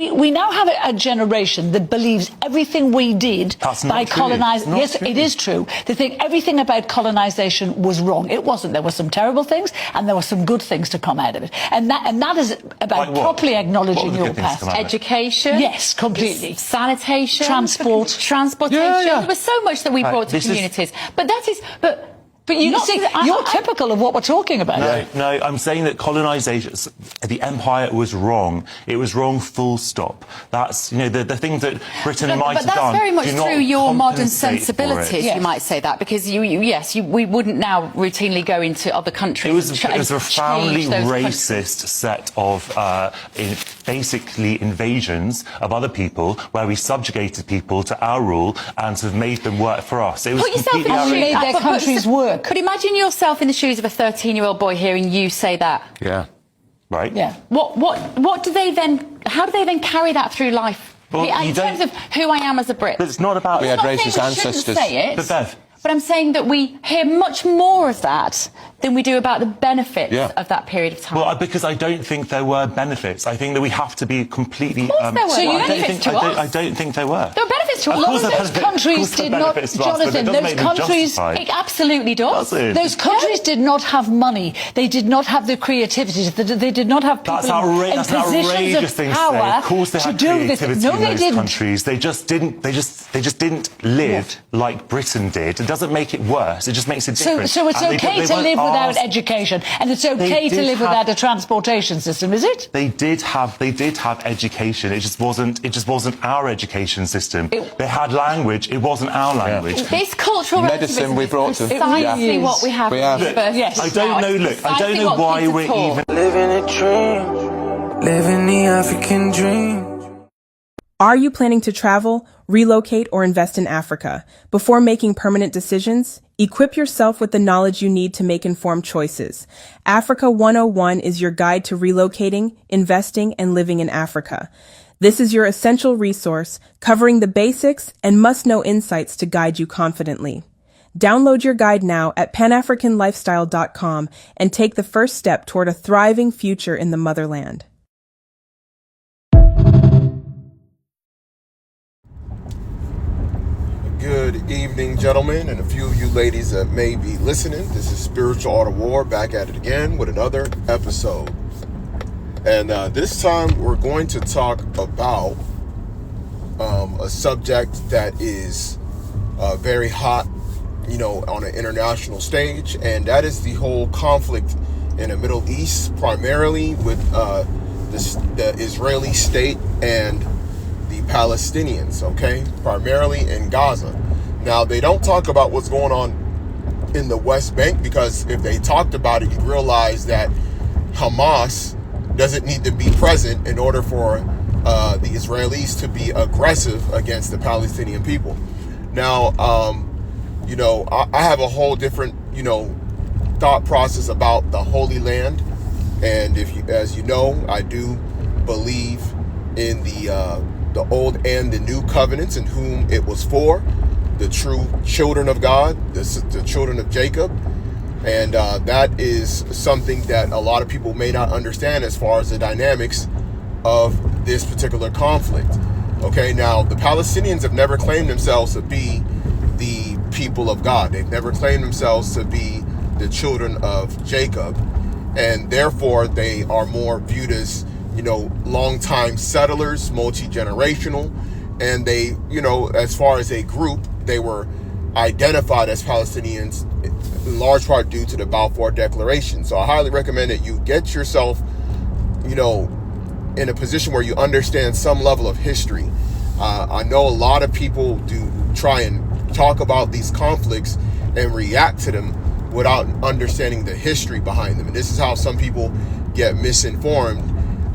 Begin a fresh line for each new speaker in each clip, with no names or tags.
We now have a generation that believes everything we did by colonizing. Yes, it is true. They think everything about colonization was wrong. It wasn't. There were some terrible things, and there were some good things to come out of it. And that is about properly acknowledging your past.
Education.
Yes, completely.
Sanitation.
Transportation.
There was so much that we brought to communities. But that is. But
you're typical of what we're talking about.
No, I'm saying that colonization, the empire was wrong. It was wrong, full stop. That's, the things that Britain might have done.
But that's very much through your modern sensibilities,
Yes.
you might say that, because we wouldn't now routinely go into other countries.
It was a profoundly racist set of basically invasions of other people, where we subjugated people to our rule and sort of made them work for us. It was completely
made their countries work.
But imagine yourself in the shoes of a 13-year-old boy hearing you say that.
Yeah. Right.
Yeah.
What do they then? How do they then carry that through life?
Well,
in terms of who I am as a Brit.
But it's not about.
We had racist ancestors.
Say it,
but Bev.
But I'm saying that we hear much more of that than we do about the benefits of that period of time.
Well, because I don't think there were benefits. I think that we have to be completely.
Of course there were.
So you benefits to us.
I don't think there were.
There were benefits to us.
A lot of those countries did not, Jonathan, those countries...
It absolutely does.
Those countries did not have money. They did not have the creativity. They did not have people in positions of power
of course they
to
had
do this.
creativity
No,
in
they
those
didn't.
countries. They just didn't live like Britain did. It doesn't make it worse. It just makes it different.
So it's okay to live without education, and it's okay to live without a transportation system, is it?
They did have education. It just wasn't our education system. They had language. It wasn't our language.
This cultural
medicine we brought to
precisely what we have.
Yes.
I don't know. Look, I don't know why we're even
living a dream, living the African dream.
Are you planning to travel, relocate, or invest in Africa? Before making permanent decisions, equip yourself with the knowledge you need to make informed choices. Africa 101 is your guide to relocating, investing, and living in Africa. This is your essential resource, covering the basics and must-know insights to guide you confidently. Download your guide now at panafricanlifestyle.com and take the first step toward a thriving future in the motherland.
Good evening, gentlemen, and a few of you ladies that may be listening. This is Spiritual Art of War, back at it again with another episode. And this time we're going to talk about a subject that is very hot, on an international stage, and that is the whole conflict in the Middle East, primarily with the Israeli state and the Palestinians, okay? Primarily in Gaza. Now, they don't talk about what's going on in the West Bank, because if they talked about it, you'd realize that Hamas doesn't need to be present in order for the Israelis to be aggressive against the Palestinian people. Now, I have a whole different, thought process about the Holy Land. And as you know, I do believe in the old and the new covenants, and whom it was for, the true children of God, the children of Jacob. And that is something that a lot of people may not understand as far as the dynamics of this particular conflict. Okay, now the Palestinians have never claimed themselves to be the people of God. They've never claimed themselves to be the children of Jacob, and therefore they are more viewed as long-time settlers, multi-generational, and they, as far as a group, they were identified as Palestinians in large part due to the Balfour Declaration. So I highly recommend that you get yourself, in a position where you understand some level of history. I know a lot of people do try and talk about these conflicts and react to them without understanding the history behind them. And this is how some people get misinformed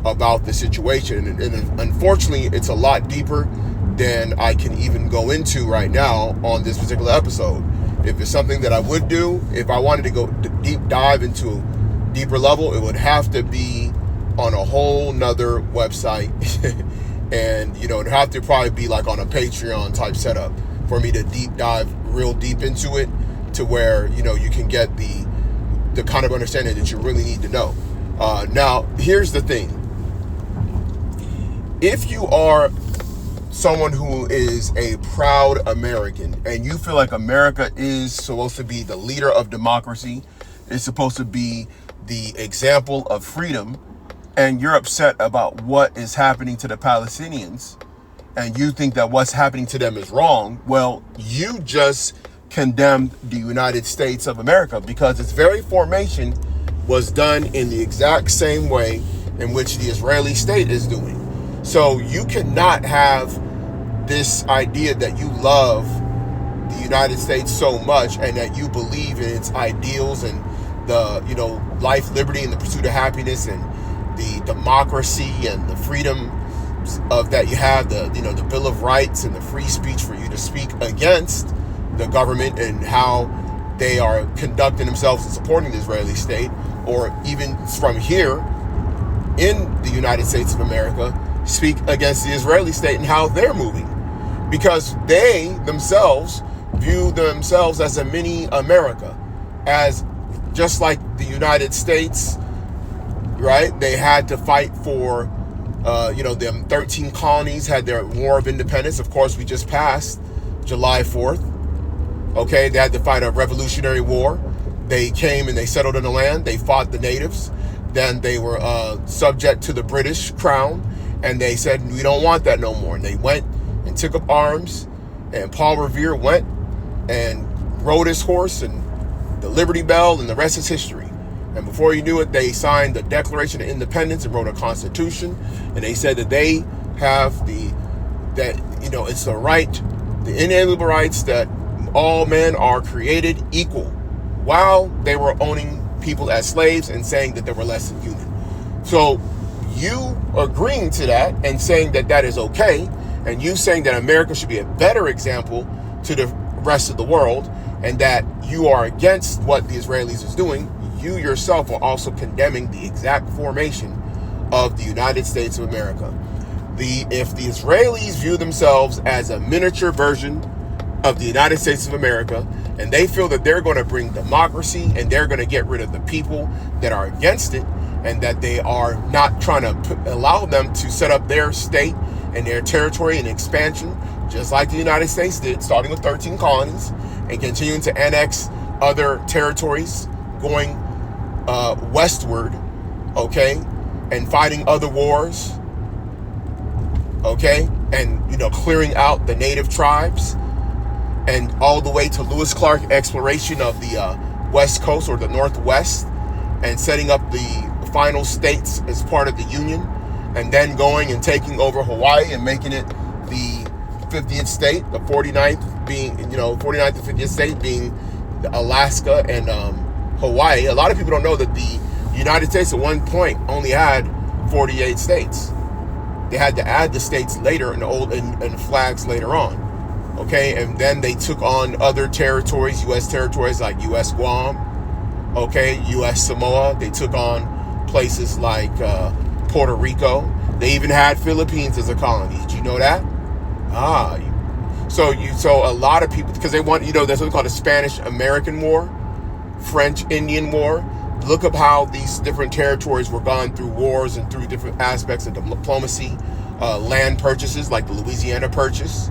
about the situation, and unfortunately it's a lot deeper than I can even go into right now on this particular episode. If it's something that I would do, if I wanted to go deep dive into a deeper level, it would have to be on a whole nother website and it'd have to probably be like on a Patreon type setup for me to deep dive real deep into it, to where you can get the kind of understanding that you really need to know. Now here's the thing. if you are someone who is a proud American and you feel like America is supposed to be the leader of democracy, is supposed to be the example of freedom, and you're upset about what is happening to the Palestinians, and you think that what's happening to them is wrong, well, you just condemned the United States of America, because its very formation was done in the exact same way in which the Israeli state is doing. So you cannot have this idea that you love the United States so much and that you believe in its ideals and the, life, liberty, and the pursuit of happiness and the democracy and the freedom of that you have, the Bill of Rights and the free speech for you to speak against the government and how they are conducting themselves and supporting the Israeli state, or even from here in the United States of America, speak against the Israeli state and how they're moving, because they themselves view themselves as a mini America, as just like the United States, right? They had to fight for, them 13 colonies had their War of Independence. Of course, we just passed July 4th. Okay, they had to fight a Revolutionary War. They came and they settled in the land. They fought the natives. Then they were subject to the British crown, and they said, we don't want that no more. And they went and took up arms, and Paul Revere went and rode his horse and the Liberty Bell, and the rest is history. And before you knew it, they signed the Declaration of Independence and wrote a constitution, and they said that they have it's the right, the inalienable rights, that all men are created equal, while they were owning people as slaves and saying that they were less than human. So you agreeing to that and saying that that is okay, and you saying that America should be a better example to the rest of the world, and that you are against what the Israelis is doing, you yourself are also condemning the exact formation of the United States of America. If the Israelis view themselves as a miniature version of the United States of America, and they feel that they're going to bring democracy and they're going to get rid of the people that are against it, and that they are not trying to allow them to set up their state and their territory and expansion, just like the United States did, starting with 13 colonies and continuing to annex other territories, going westward, okay, and fighting other wars, okay, and clearing out the native tribes, and all the way to Lewis Clark exploration of the West Coast or the Northwest, and setting up the final states as part of the Union, and then going and taking over Hawaii and making it the 50th state, the 49th being, 49th and 50th state being Alaska and Hawaii. A lot of people don't know that the United States at one point only had 48 states. They had to add the states later and flags later on. Okay, and then they took on other territories, U.S. territories like U.S. Guam, okay, U.S. Samoa. They took on places like Puerto Rico. They even had Philippines as a colony. Did you know that? So a lot of people, because they want, that's what they call the Spanish-American War, French-Indian War. Look up how these different territories were gone through wars and through different aspects of diplomacy, land purchases like the Louisiana Purchase.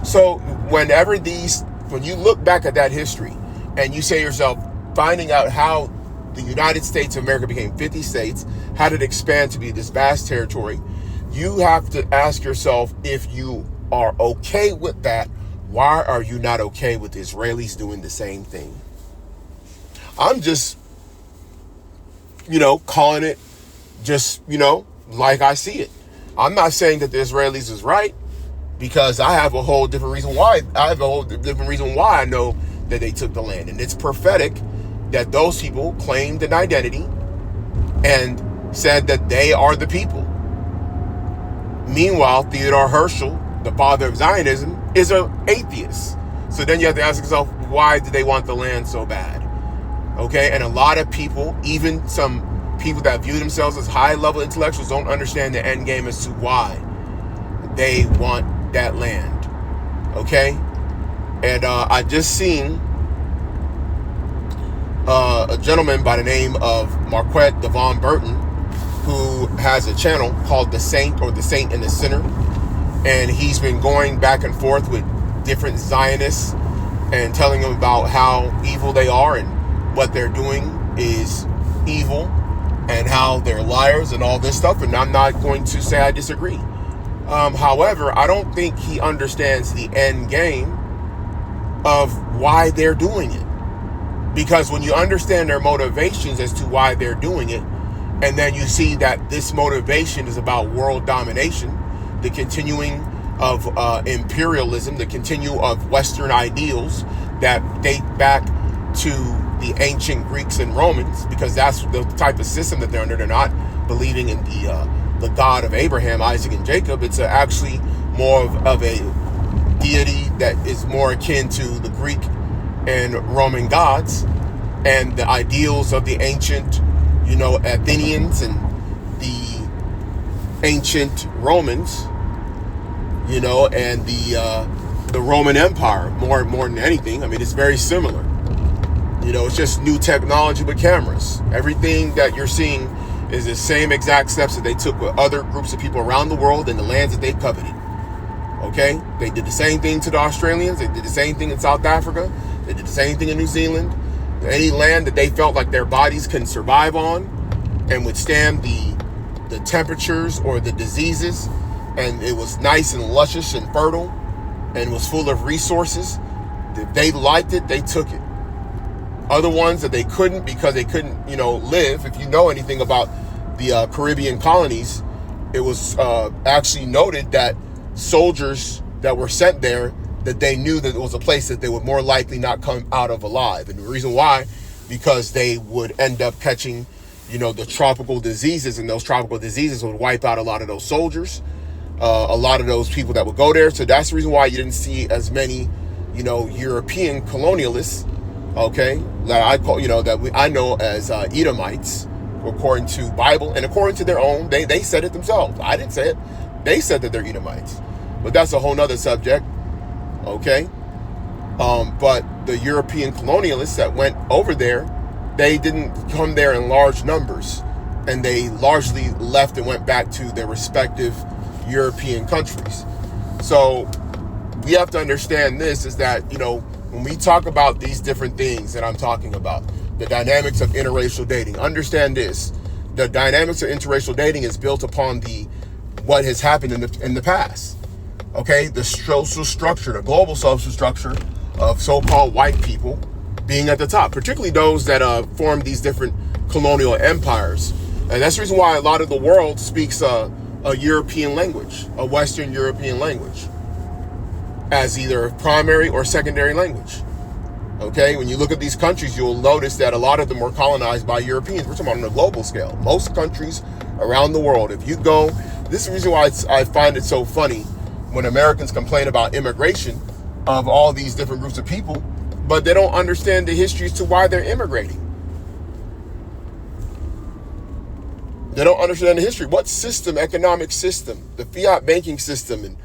So when you look back at that history and you say to yourself, finding out how the United States of America became 50 states, how did it expand to be this vast territory, you have to ask yourself, if you are okay with that, why are you not okay with the Israelis doing the same thing? I'm just, calling it just, like I see it. I'm not saying that the Israelis is right, because I have a whole different reason why. I know that they took the land. And it's prophetic that those people claimed an identity and said that they are the people. Meanwhile, Theodore Herschel, the father of Zionism, is an atheist. So then you have to ask yourself, why do they want the land so bad? Okay, and a lot of people, even some people that view themselves as high-level intellectuals, don't understand the end game as to why they want that land. Okay, and I just seen a gentleman by the name of Marquette Devon Burton who has a channel called The Saint, or The Saint and the Sinner. And he's been going back and forth with different Zionists and telling them about how evil they are and what they're doing is evil and how they're liars and all this stuff. And I'm not going to say I disagree. However, I don't think he understands the end game of why they're doing it. Because when you understand their motivations as to why they're doing it, and then you see that this motivation is about world domination, the continuing of imperialism, the continue of Western ideals that date back to the ancient Greeks and Romans, because that's the type of system that they're under. They're not believing in the God of Abraham, Isaac, and Jacob. It's actually more of a deity that is more akin to the Greek and Roman gods and the ideals of the ancient, Athenians and the ancient Romans, and the Roman Empire more than anything. I mean, it's very similar. It's just new technology with cameras. Everything that you're seeing is the same exact steps that they took with other groups of people around the world in the lands that they coveted. Okay? They did the same thing to the Australians. They did the same thing in South Africa. They did the same thing in New Zealand. Any land that they felt like their bodies can survive on and withstand the temperatures or the diseases, and it was nice and luscious and fertile and was full of resources, if they liked it, they took it. Other ones that they couldn't, because they couldn't, live. If you know anything about the Caribbean colonies, it was actually noted that soldiers that were sent there, that they knew that it was a place that they would more likely not come out of alive. And the reason why, because they would end up catching, the tropical diseases, and those tropical diseases would wipe out a lot of those soldiers, a lot of those people that would go there. So that's the reason why you didn't see as many, European colonialists, okay, that I call, I know as Edomites, according to Bible and according to their own. They said it themselves. I didn't say it. They said that they're Edomites, but that's a whole nother subject. Okay. But the European colonialists that went over there, they didn't come there in large numbers, and they largely left and went back to their respective European countries. So we have to understand this, is that, when we talk about these different things that I'm talking about, the dynamics of interracial dating, understand this: the dynamics of interracial dating is built upon what has happened in the past. Okay, the social structure, the global social structure of so-called white people being at the top, particularly those that formed these different colonial empires. And that's the reason why a lot of the world speaks a European language, a Western European language, as either primary or secondary language. Okay, when you look at these countries, you'll notice that a lot of them were colonized by Europeans. We're talking about on a global scale. Most countries around the world, if you go, this is the reason why I find it so funny when Americans complain about immigration of all these different groups of people, but they don't understand the history as to why they're immigrating. They don't understand the history. What system, economic system, the fiat banking system, and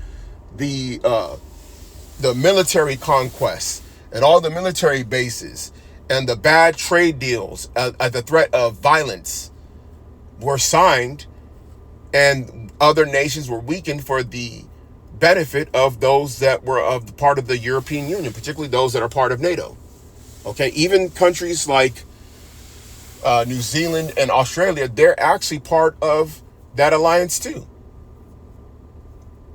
the military conquests, and all the military bases, and the bad trade deals at the threat of violence were signed, and other nations were weakened for the benefit of those that were of part of the European Union, particularly those that are part of NATO. Okay, even countries like New Zealand and Australia, they're actually part of that alliance too.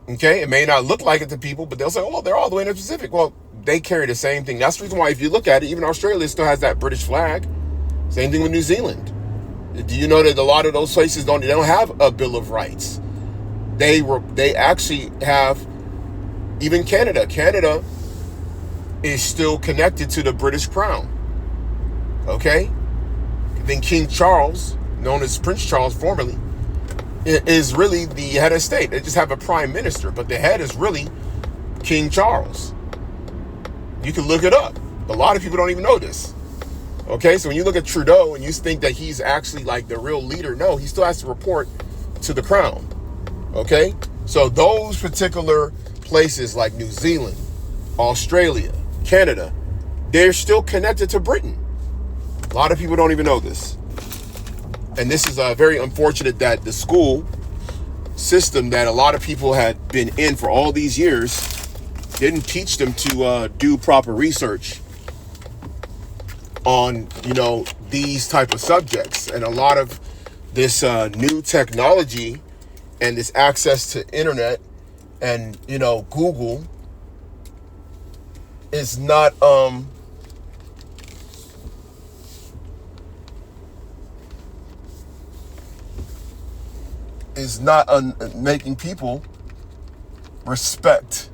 Okay, it may not look like it to people, but they'll say, oh, they're all the way in the Pacific. Well, they carry the same thing. That's the reason why, if you look at it, even Australia still has that British flag. Same thing with New Zealand. Do you know that a lot of those places don't have a Bill of Rights? They actually have, even Canada. Canada is still connected to the British Crown. Okay? Then King Charles, known as Prince Charles formerly, is really the head of state. They just have a prime minister, but the head is really King Charles. You can look it up. A lot of people don't even know this. Okay, so when you look at Trudeau and you think that he's actually like the real leader, no, he still has to report to the crown. Okay, so those particular places like New Zealand, Australia, Canada, they're still connected to Britain. A lot of people don't even know this. And this is very unfortunate that the school system that a lot of people had been in for all these years didn't teach them to do proper research on, these type of subjects. And a lot of this new technology and this access to internet and, Google is not, making people respect.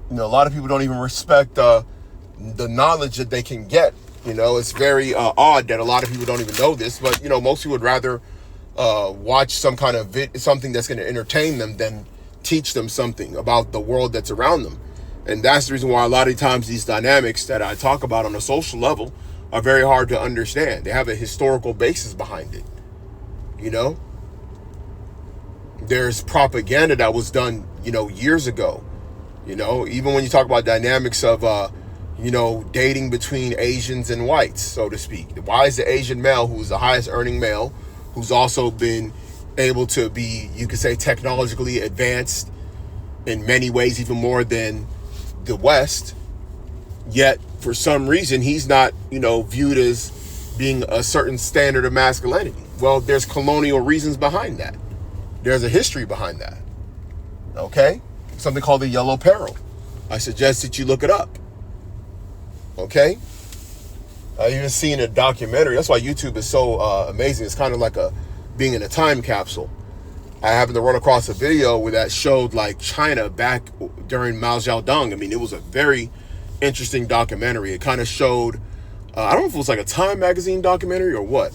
A lot of people don't even respect the knowledge that they can get. It's very odd that a lot of people don't even know this, but most people would rather watch some kind of something that's going to entertain them than teach them something about the world that's around them. And that's the reason why a lot of times these dynamics that I talk about on a social level are very hard to understand. They have a historical basis behind it. There's propaganda that was done, years ago. Even when you talk about dynamics of, dating between Asians and whites, so to speak. Why is the Asian male, who's the highest earning male, who's also been able to be, you could say, technologically advanced in many ways, even more than the West, yet for some reason he's not, viewed as being a certain standard of masculinity? Well, there's colonial reasons behind that. There's a history behind that. Okay? Something called the Yellow Peril. I suggest that you look it up. Okay? I've even seen a documentary. That's why YouTube is so amazing. It's kind of like being in a time capsule. I happened to run across a video where that showed like China back during Mao Zedong. I mean, it was a very interesting documentary. It kind of showed, I don't know if it was like a Time magazine documentary or what.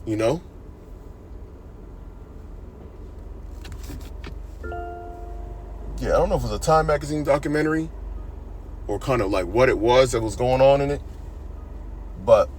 Yeah, I don't know if it was a Time magazine documentary or kind of like what it was that was going on in it. But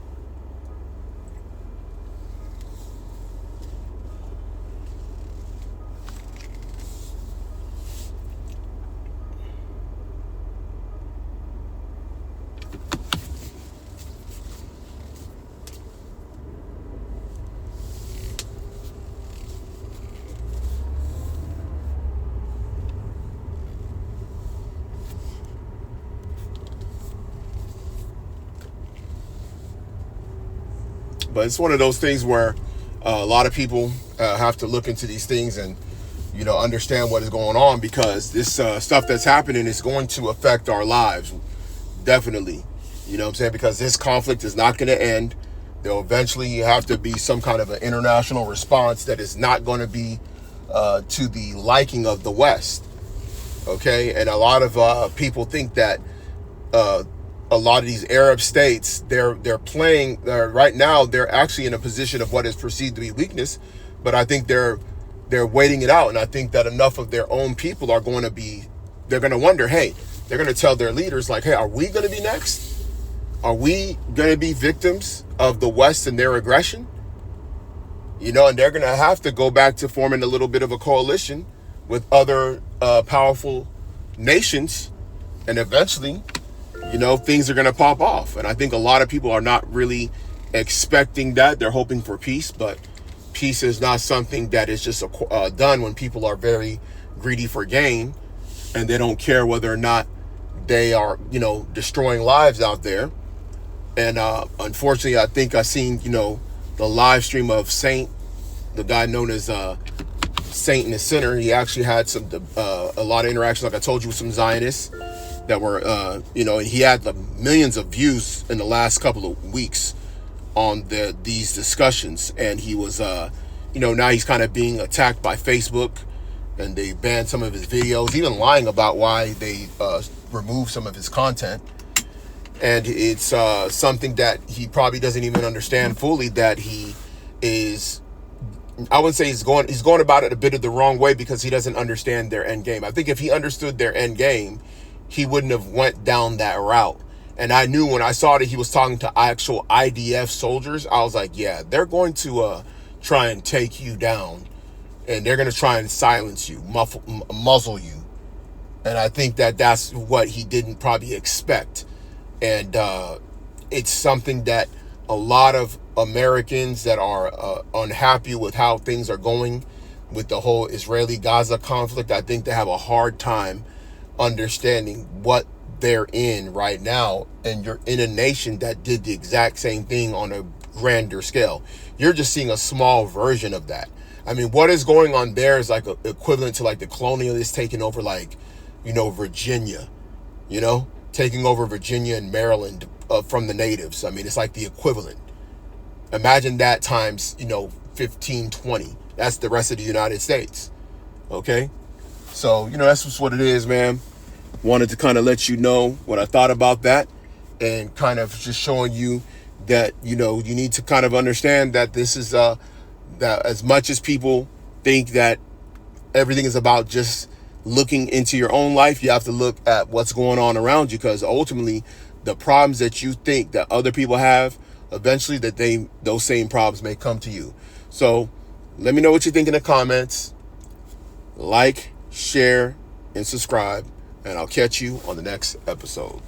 it's one of those things where a lot of people have to look into these things and, understand what is going on, because this stuff that's happening is going to affect our lives. Definitely. You know what I'm saying? Because this conflict is not going to end. There'll eventually have to be some kind of an international response that is not going to be to the liking of the West. Okay? And a lot of people think that a lot of these Arab states, they're playing right now. They're actually in a position of what is perceived to be weakness, but I think they're waiting it out. And I think that enough of their own people are going to be, they're going to wonder, hey, they're going to tell their leaders like, hey, are we going to be next? Are we going to be victims of the West and their aggression? And they're going to have to go back to forming a little bit of a coalition with other powerful nations, and eventually, things are going to pop off. And I think a lot of people are not really expecting that. They're hoping for peace, but peace is not something that is just done when people are very greedy for gain, and they don't care whether or not they are, destroying lives out there. And unfortunately, I think I seen, the live stream of Saint, the guy known as Saint and the Sinner. He actually had a lot of interaction, like I told you, with some Zionists that were, and he had millions of views in the last couple of weeks on these discussions. And he was, now he's kind of being attacked by Facebook, and they banned some of his videos, even lying about why they removed some of his content. And it's something that he probably doesn't even understand fully, that he is, I would say he's going about it a bit of the wrong way, because he doesn't understand their end game. I think if he understood their end game, he wouldn't have went down that route. And I knew when I saw that he was talking to actual IDF soldiers, I was like, yeah, they're going to try and take you down, and they're going to try and silence you, muzzle you. And I think that that's what he didn't probably expect. And it's something that a lot of Americans that are unhappy with how things are going with the whole Israeli-Gaza conflict. I think they have a hard time understanding what they're in right now, and you're in a nation that did the exact same thing on a grander scale. You're just seeing a small version of that. I mean, what is going on there is like equivalent to like the colonialists taking over, like, you know, Virginia, you know, taking over Virginia and Maryland from the natives. I mean, it's like the equivalent. Imagine that times, you know, 15, 20. That's the rest of the United States. Okay? So, you know, that's just what it is, man. Wanted to kind of let you know what I thought about that, and kind of just showing you that, you know, you need to kind of understand that this is that as much as people think that everything is about just looking into your own life, you have to look at what's going on around you, because ultimately the problems that you think that other people have, eventually those same problems may come to you. So let me know what you think in the comments. Like, share, and subscribe, and I'll catch you on the next episode.